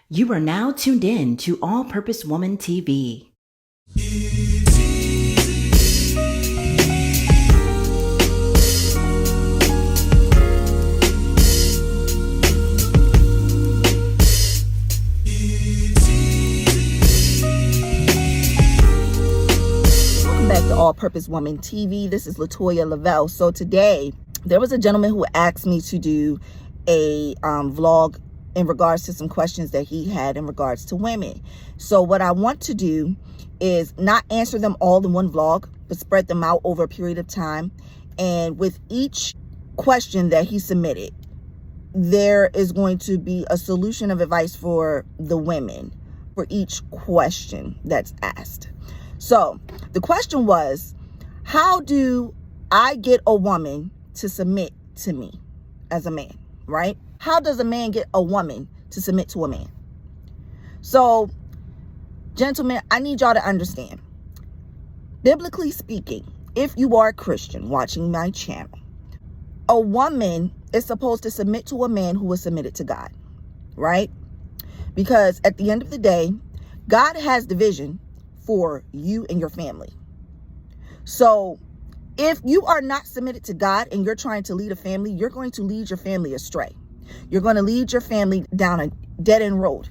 You are now tuned in to All Purpose Woman TV. Welcome back to All Purpose Woman TV. This is Latoya Lavelle. So today, there was a gentleman who asked me to do a vlog in regards to some questions that he had in regards to women. So what I want to do is not answer them all in one vlog, but spread them out over a period of time. And with each question that he submitted, there is going to be a solution of advice for the women for each question that's asked. So the question was, how do I get a woman to submit to me as a man, right? How does a man get a woman to submit to a man? So, gentlemen, I need y'all to understand. Biblically speaking, if you are a Christian watching my channel, a woman is supposed to submit to a man who is submitted to God, right? Because at the end of the day, God has the vision for you and your family. So if you are not submitted to God and you're trying to lead a family, you're going to lead your family astray. You're going to lead your family down a dead-end road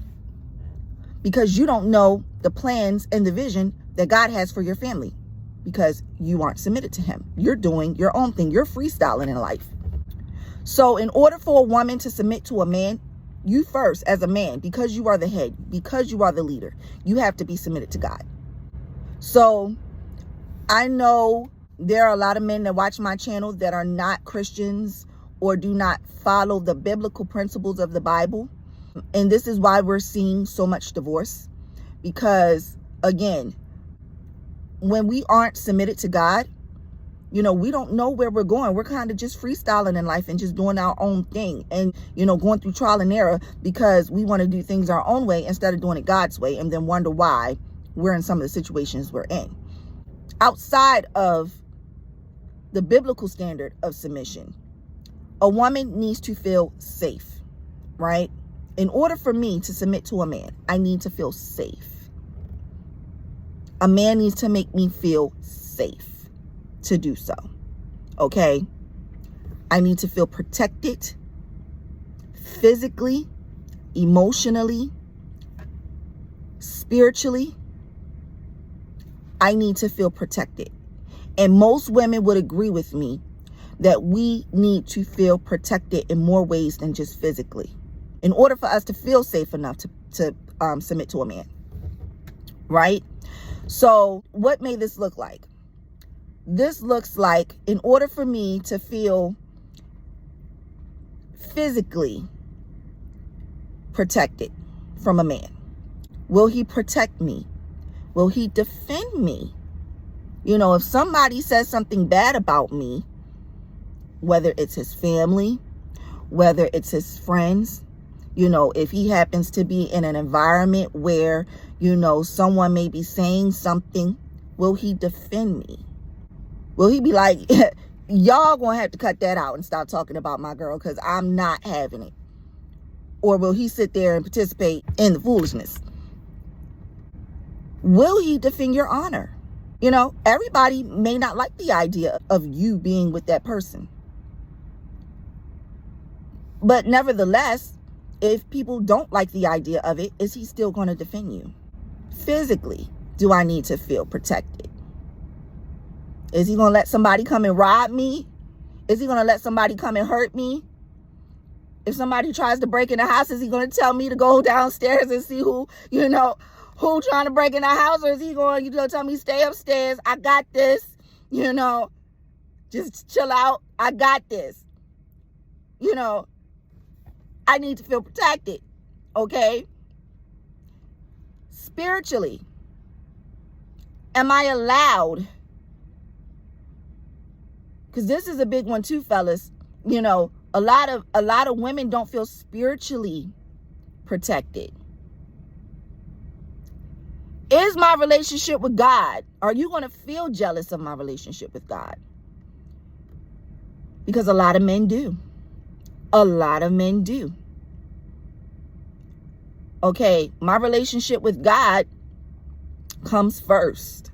because you don't know the plans and the vision that God has for your family because you aren't submitted to him. You're doing your own thing. You're freestyling in life. So in order for a woman to submit to a man, you first, as a man, because you are the head, because you are the leader, you have to be submitted to God. So I know there are a lot of men that watch my channel that are not Christians or do not follow the biblical principles of the Bible. And this is why we're seeing so much divorce. Because, again, when we aren't submitted to God, we don't know where we're going. We're kind of just freestyling in life and just doing our own thing and, going through trial and error because we want to do things our own way instead of doing it God's way and then wonder why we're in some of the situations we're in. Outside of the biblical standard of submission, a woman needs to feel safe, right? In order for me to submit to a man, I need to feel safe. A man needs to make me feel safe to do so, okay? I need to feel protected physically, emotionally, spiritually. I need to feel protected. And most women would agree with me that we need to feel protected in more ways than just physically in order for us to feel safe enough to submit to a man, right? So what may this look like? This looks like, in order for me to feel physically protected from a man, will he protect me? Will he defend me? If somebody says something bad about me, whether it's his family, whether it's his friends, if he happens to be in an environment where, someone may be saying something, will he defend me? Will he be like, y'all gonna have to cut that out and stop talking about my girl because I'm not having it? Or will he sit there and participate in the foolishness? Will he defend your honor? Everybody may not like the idea of you being with that person. But nevertheless, if people don't like the idea of it, is he still going to defend you? Physically, do I need to feel protected? Is he going to let somebody come and rob me? Is he going to let somebody come and hurt me? If somebody tries to break in the house, is he going to tell me to go downstairs and see who trying to break in the house? Or is he going to tell me stay upstairs? I got this, just chill out. I got this. I need to feel protected, okay? Spiritually, am I allowed? Because this is a big one too, fellas. A lot of women don't feel spiritually protected. Is my relationship with God? Are you going to feel jealous of my relationship with God? Because a lot of men do. A lot of men do. Okay, my relationship with God comes first.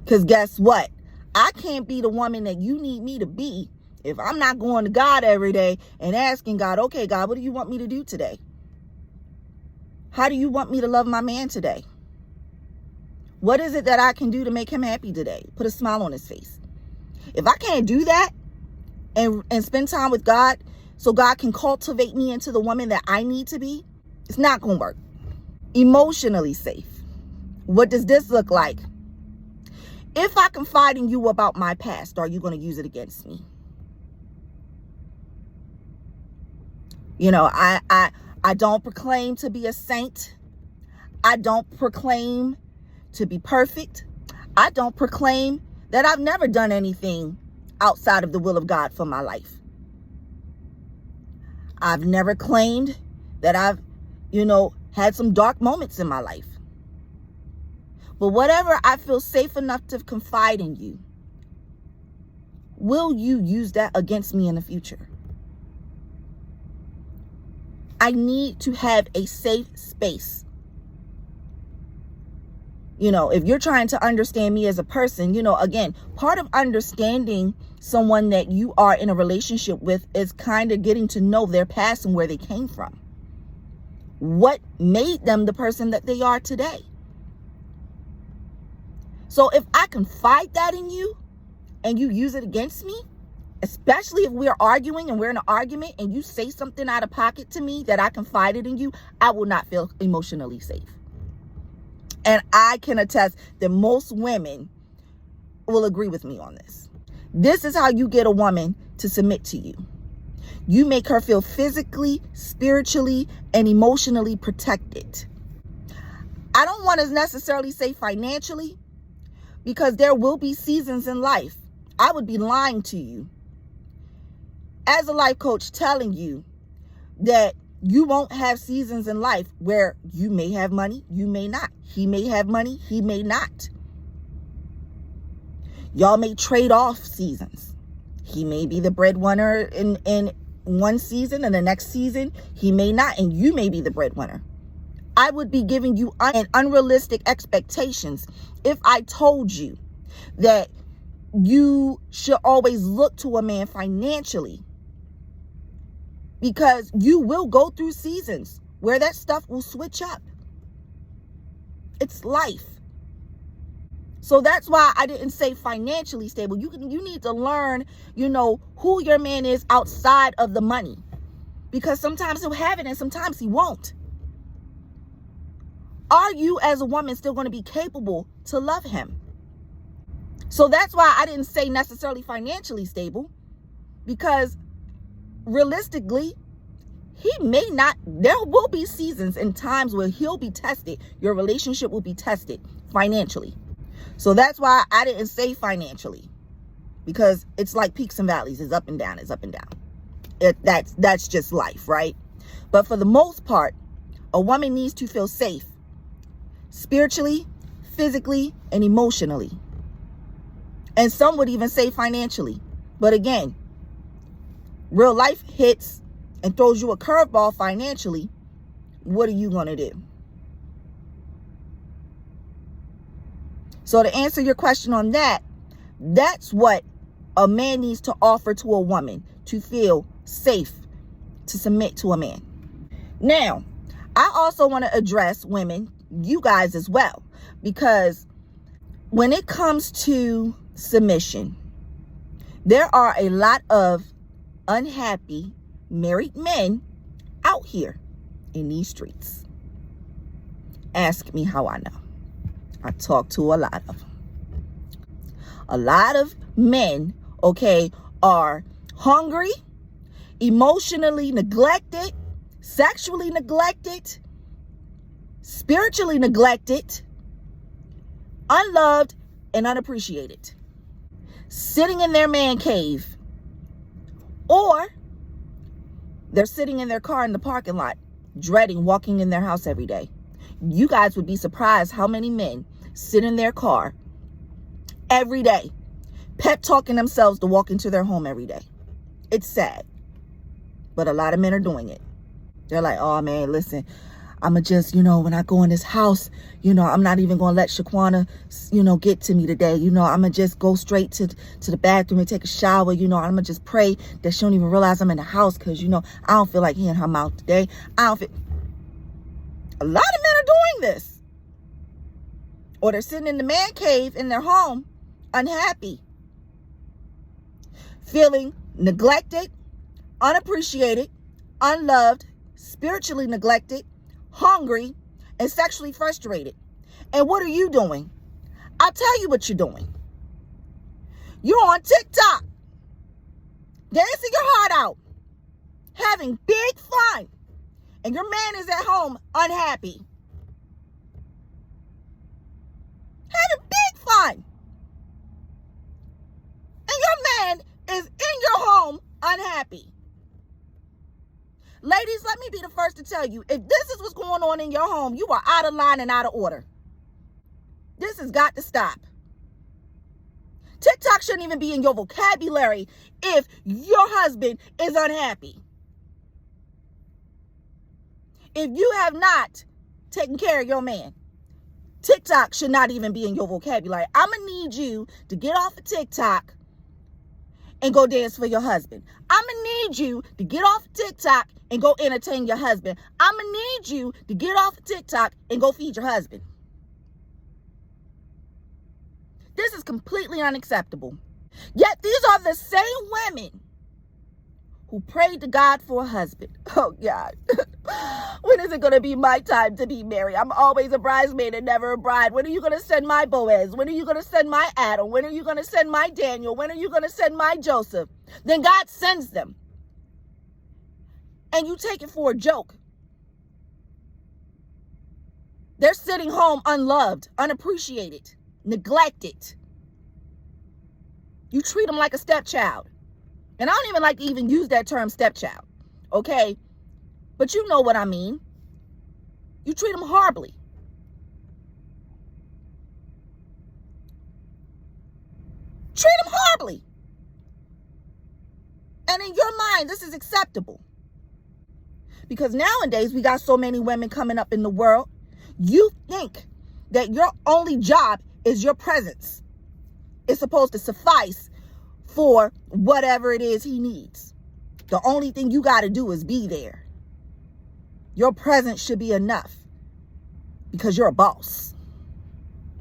Because guess what? I can't be the woman that you need me to be if I'm not going to God every day and asking God, okay, God, what do you want me to do today? How do you want me to love my man today? What is it that I can do to make him happy today? Put a smile on his face. If I can't do that and spend time with God so God can cultivate me into the woman that I need to be, it's not going to work. Emotionally safe. What does this look like? If I confide in you about my past, are you going to use it against me? You know, I don't proclaim to be a saint. I don't proclaim to be perfect. I don't proclaim that I've never done anything outside of the will of God for my life. I've never claimed that I've, had some dark moments in my life. But whatever I feel safe enough to confide in you, will you use that against me in the future? I need to have a safe space. If you're trying to understand me as a person, again, part of understanding someone that you are in a relationship with is kind of getting to know their past and where they came from. What made them the person that they are today? So if I confide that in you and you use it against me, especially if we're arguing and we're in an argument and you say something out of pocket to me that I confided in you, I will not feel emotionally safe. And I can attest that most women will agree with me on this. This is how you get a woman to submit to you. You make her feel physically, spiritually, and emotionally protected. I don't want to necessarily say financially, because there will be seasons in life. I would be lying to you as a life coach telling you that you won't have seasons in life where you may have money, you may not. He may have money, he may not. Y'all may trade off seasons. He may be the breadwinner in one season, and the next season he may not, and you may be the breadwinner. I would be giving you unrealistic expectations if I told you that you should always look to a man financially, because you will go through seasons where that stuff will switch up. It's life. So that's why I didn't say financially stable. You need to learn, who your man is outside of the money, because sometimes he'll have it and sometimes he won't. Are you as a woman still going to be capable to love him? So that's why I didn't say necessarily financially stable, because realistically, he may not. There will be seasons and times where he'll be tested. Your relationship will be tested financially. So that's why I didn't say financially, because it's like peaks and valleys. It's up and down. It's up and down. That's just life, right? But for the most part, a woman needs to feel safe spiritually, physically, and emotionally. And some would even say financially. But again, real life hits and throws you a curveball financially. What are you going to do? So to answer your question on that, that's what a man needs to offer to a woman to feel safe to submit to a man. Now, I also want to address women, you guys as well, because when it comes to submission, there are a lot of unhappy married men out here in these streets. Ask me how I know. I talk to a lot of them. A lot of men, are hungry, emotionally neglected, sexually neglected, spiritually neglected, unloved, and unappreciated, sitting in their man cave, or they're sitting in their car in the parking lot, dreading walking in their house every day. You guys would be surprised how many men sit in their car every day, pep talking themselves to walk into their home every day. It's sad, but a lot of men are doing it. They're like, oh man, listen, I'ma just, when I go in this house, I'm not even gonna let Shaquana, get to me today. I'ma just go straight to the bathroom and take a shower. I'ma just pray that she don't even realize I'm in the house, because I don't feel like hearing her mouth today. A lot of men are doing this. Or they're sitting in the man cave in their home, unhappy, feeling neglected, unappreciated, unloved, spiritually neglected, hungry, and sexually frustrated. And what are you doing? I'll tell you what you're doing. You're on TikTok, dancing your heart out, having big fun, and your man is at home unhappy. Having big fun. And your man is in your home unhappy. Ladies, let me be the first to tell you, if this is what's going on in your home, you are out of line and out of order. This has got to stop. TikTok shouldn't even be in your vocabulary if your husband is unhappy. If you have not taken care of your man, TikTok should not even be in your vocabulary. I'm going to need you to get off of TikTok and go dance for your husband. I'm going to need you to get off of TikTok and go entertain your husband. I'm going to need you to get off of TikTok and go feed your husband. This is completely unacceptable. Yet these are the same women who prayed to God for a husband. Oh, God. When is it going to be my time to be married? I'm always a bridesmaid and never a bride. When are you going to send my Boaz? When are you going to send my Adam? When are you going to send my Daniel? When are you going to send my Joseph? Then God sends them. And you take it for a joke. They're sitting home unloved, unappreciated, neglected. You treat them like a stepchild. And I don't even like to even use that term stepchild. Okay? But you know what I mean. You treat them horribly. Treat them horribly. And in your mind, this is acceptable. Because nowadays, we got so many women coming up in the world. You think that your only job is your presence. It's supposed to suffice for whatever it is he needs. The only thing you got to do is be there. Your presence should be enough because you're a boss.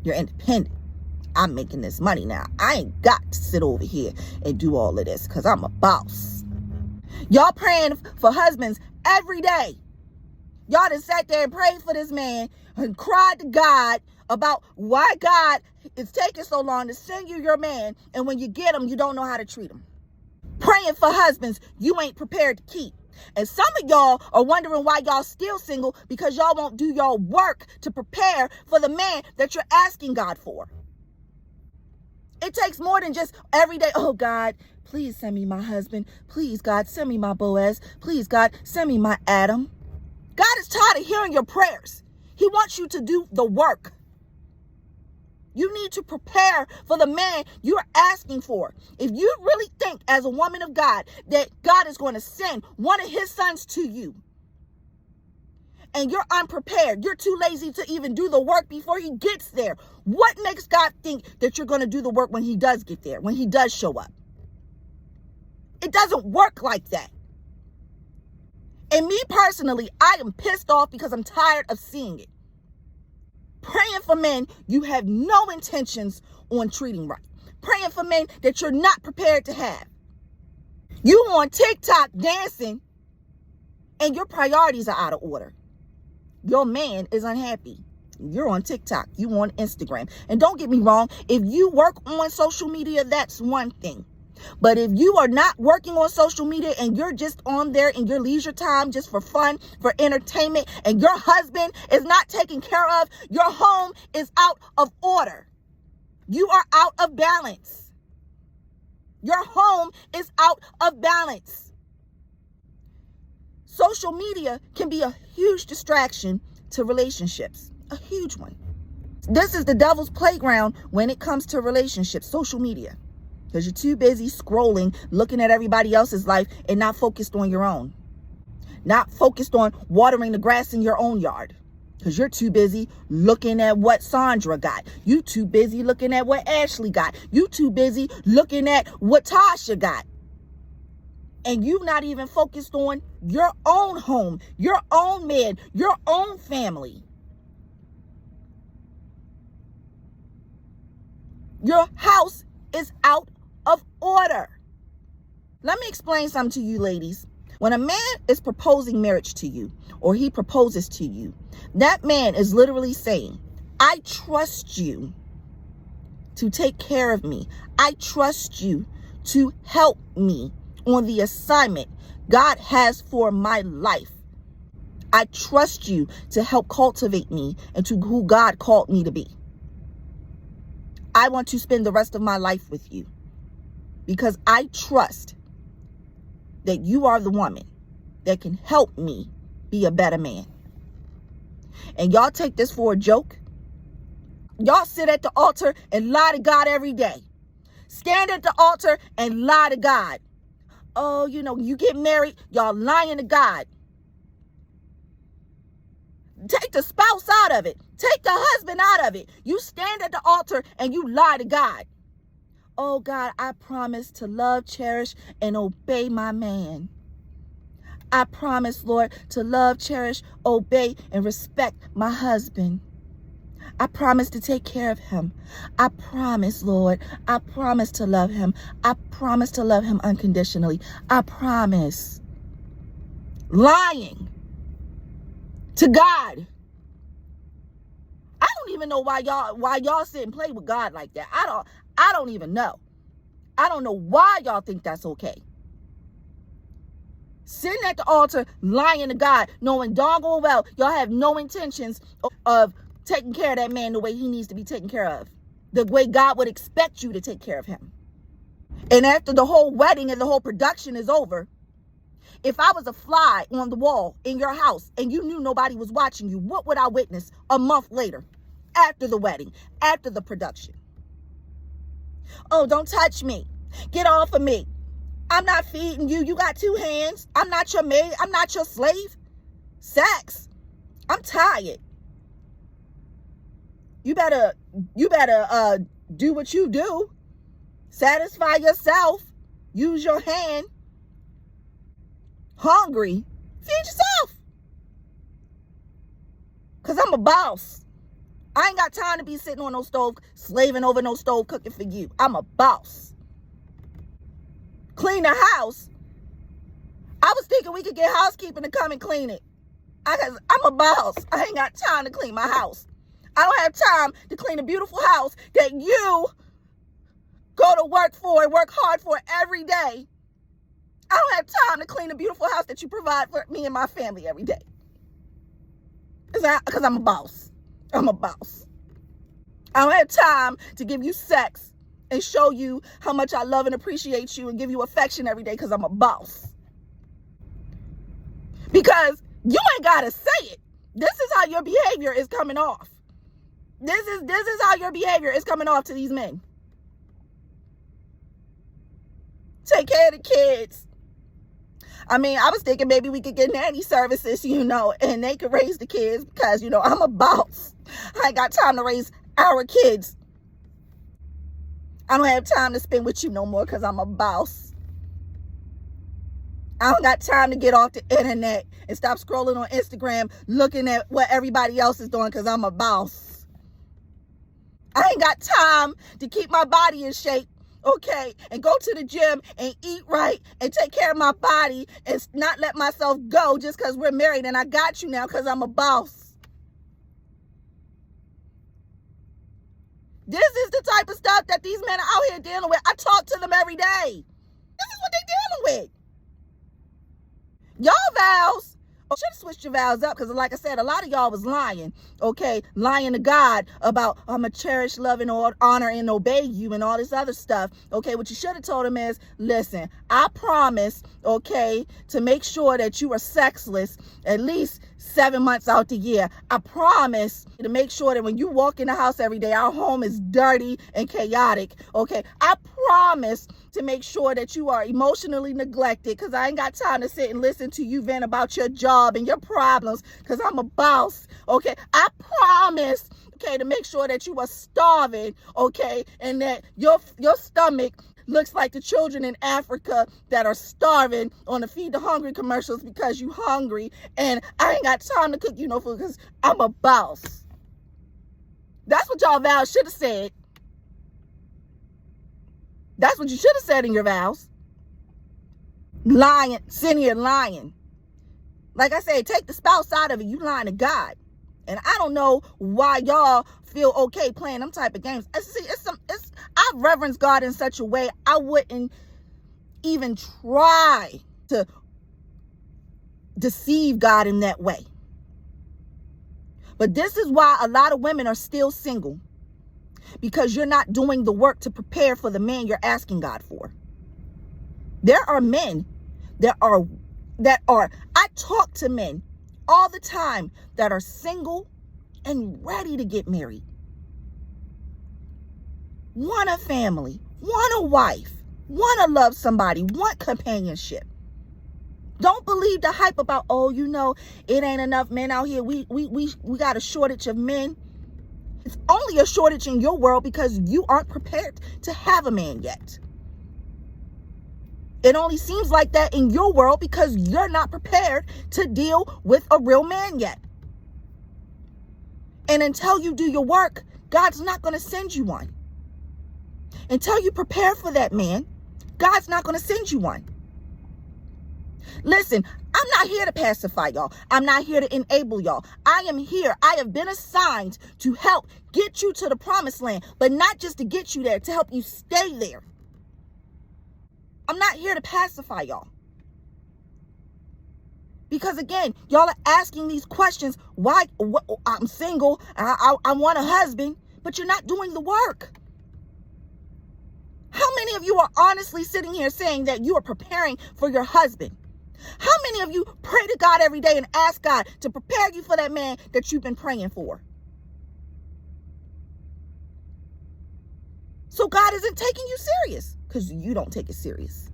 You're independent. I'm making this money now. I ain't got to sit over here and do all of this because I'm a boss. Y'all praying for husbands every day. Y'all done sat there and prayed for this man and cried to God about why God is taking so long to send you your man, and when you get him, you don't know how to treat him. Praying for husbands you ain't prepared to keep. And some of y'all are wondering why y'all still single, because y'all won't do your work to prepare for the man that you're asking God for. It takes more than just every day, oh God, please send me my husband. Please, God, send me my Boaz. Please, God, send me my Adam. God is tired of hearing your prayers. He wants you to do the work. You need to prepare for the man you're asking for. If you really think as a woman of God that God is going to send one of his sons to you, and you're unprepared, you're too lazy to even do the work before he gets there, what makes God think that you're going to do the work when he does get there, when he does show up? It doesn't work like that. And me personally, I am pissed off because I'm tired of seeing it. Praying for men you have no intentions on treating right. Praying for men that you're not prepared to have. You on TikTok dancing and your priorities are out of order. Your man is unhappy. You're on TikTok. You on Instagram. And don't get me wrong, if you work on social media, that's one thing. But if you are not working on social media and you're just on there in your leisure time just for fun, for entertainment, and your husband is not taken care of, your home is out of order. You are out of balance. Your home is out of balance. Social media can be a huge distraction to relationships, a huge one. This is the devil's playground when it comes to relationships, social media. Because you're too busy scrolling, looking at everybody else's life and not focused on your own. not focused on watering the grass in your own yard. Because you're too busy looking at what Sandra got. You too busy looking at what Ashley got. You too busy looking at what Tasha got. And you not even focused on your own home, your own man, your own family. Your house is out of order. Let me explain something to you ladies. When a man is proposing marriage to you, or he proposes to you, that man is literally saying, I trust you to take care of me. I trust you to help me on the assignment God has for my life. I trust you to help cultivate me into who God called me to be. I want to spend the rest of my life with you because I trust that you are the woman that can help me be a better man. And y'all take this for a joke. Y'all sit at the altar and lie to God every day. Stand at the altar and lie to God. Oh, you get married, y'all lying to God. Take the spouse out of it. Take the husband out of it. You stand at the altar and you lie to God. Oh God, I promise to love, cherish, and obey my man. I promise, Lord, to love, cherish, obey, and respect my husband. I promise to take care of him. I promise, Lord, I promise to love him. I promise to love him unconditionally. I promise. Lying to God. I don't even know why y'all sit and play with God like that. I don't even know. I don't know why y'all think that's okay. Sitting at the altar, lying to God, knowing doggone well y'all have no intentions of taking care of that man the way he needs to be taken care of. The way God would expect you to take care of him. And after the whole wedding and the whole production is over, if I was a fly on the wall in your house and you knew nobody was watching you, what would I witness a month later, after the wedding, after the production? Oh, don't touch me. Get off of me. I'm not feeding you. You got two hands. I'm not your maid. I'm not your slave. Sex. I'm tired. You better do what you do. Satisfy yourself. Use your hand. Hungry. Feed yourself. Because I'm a boss. I ain't got time to be sitting on no stove, slaving over no stove, cooking for you. I'm a boss. Clean the house. I was thinking we could get housekeeping to come and clean it. I'm a boss. I ain't got time to clean my house. I don't have time to clean a beautiful house that you go to work for and work hard for every day. I don't have time to clean a beautiful house that you provide for me and my family every day. Because I'm a boss. I'm a boss. I don't have time to give you sex and show you how much I love and appreciate you and give you affection every day because I'm a boss. Because you ain't got to say it. This is how your behavior is coming off. This is how your behavior is coming off to these men. Take care of the kids. I mean, I was thinking maybe we could get nanny services, and they could raise the kids because, I'm a boss. I ain't got time to raise our kids. I don't have time to spend with you no more because I'm a boss. I don't got time to get off the internet and stop scrolling on Instagram looking at what everybody else is doing because I'm a boss. I ain't got time to keep my body in shape, okay, and go to the gym and eat right and take care of my body and not let myself go just because we're married and I got you now because I'm a boss. This is the type of stuff that these men are out here dealing with. I talk to them every day. This is what they're dealing with. Y'all vows. Oh, should have switched your vows up because, like I said, a lot of y'all was lying, okay? Lying to God about, I'm going to cherish, love, and honor and obey you and all this other stuff, okay? What you should have told him is, listen, I promise, okay, to make sure that you are sexless at least 7 months out the year. I promise to make sure that when you walk in the house every day, our home is dirty and chaotic. Okay. I promise to make sure that you are emotionally neglected, because I ain't got time to sit and listen to you vent about your job and your problems, because I'm a boss. Okay. I promise, okay, to make sure that you are starving, okay, and that your stomach looks like the children in Africa that are starving on the Feed the Hungry commercials because you hungry, and I ain't got time to cook you no food because I'm a boss. That's what y'all vows should have said. That's what you should have said in your vows. Lying, sitting here lying. Like I said, take the spouse out of it. You lying to God. And I don't know why y'all feel okay playing them type of games. See, I reverence God in such a way I wouldn't even try to deceive God in that way. But this is why a lot of women are still single, because you're not doing the work to prepare for the man you're asking God for. There are men that are, I talk to men all the time that are single and ready to get married. Want a family, want a wife, want to love somebody, want companionship. Don't believe the hype about, oh, you know, it ain't enough men out here. We got a shortage of men. It's only a shortage in your world because you aren't prepared to have a man yet. It only seems like that in your world because you're not prepared to deal with a real man yet. And until you do your work, God's not going to send you one. Until you prepare for that man, God's not going to send you one. Listen, I'm not here to pacify y'all. I'm not here to enable y'all. I am here. I have been assigned to help get you to the promised land, but not just to get you there, to help you stay there. I'm not here to pacify y'all. Because again, y'all are asking these questions. Why? I'm single. I want a husband, but you're not doing the work. How many of you are honestly sitting here saying that you are preparing for your husband? How many of you pray to God every day and ask God to prepare you for that man that you've been praying for? So God isn't taking you serious because you don't take it serious.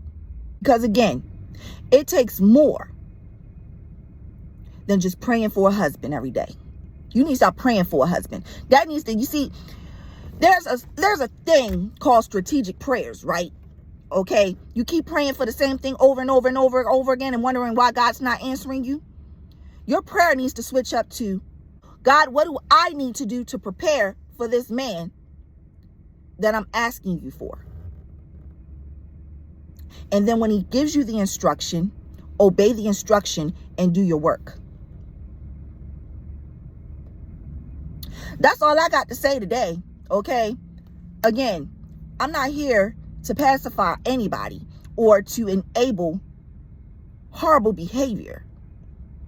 Because again, it takes more than just praying for a husband every day. You need to stop praying for a husband. That needs to, you see, there's a thing called strategic prayers, right? Okay, you keep praying for the same thing over and over and over and over again and wondering why God's not answering you. Your prayer needs to switch up to, God, what do I need to do to prepare for this man that I'm asking you for? And then when he gives you the instruction, obey the instruction and do your work. That's all I got to say today, okay? Again, I'm not here to pacify anybody or to enable horrible behavior,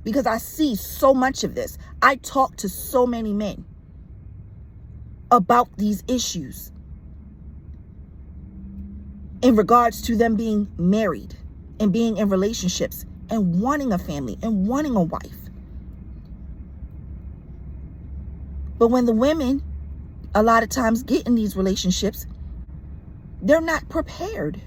because I see so much of this. I talk to so many men about these issues in regards to them being married and being in relationships and wanting a family and wanting a wife. But when the women a lot of times get in these relationships, they're not prepared.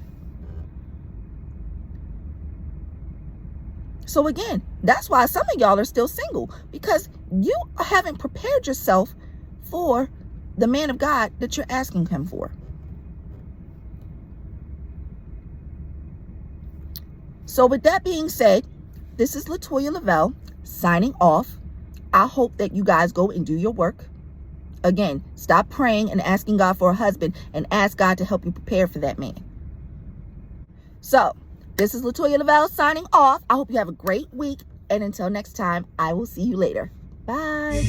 So again, that's why some of y'all are still single, because you haven't prepared yourself for the man of God that you're asking him for. So with that being said, this is Latoya Lavelle signing off. I hope that you guys go and do your work. Again, stop praying and asking God for a husband and ask God to help you prepare for that man. So, this is Latoya Lavelle signing off. I hope you have a great week. And until next time, I will see you later. Bye.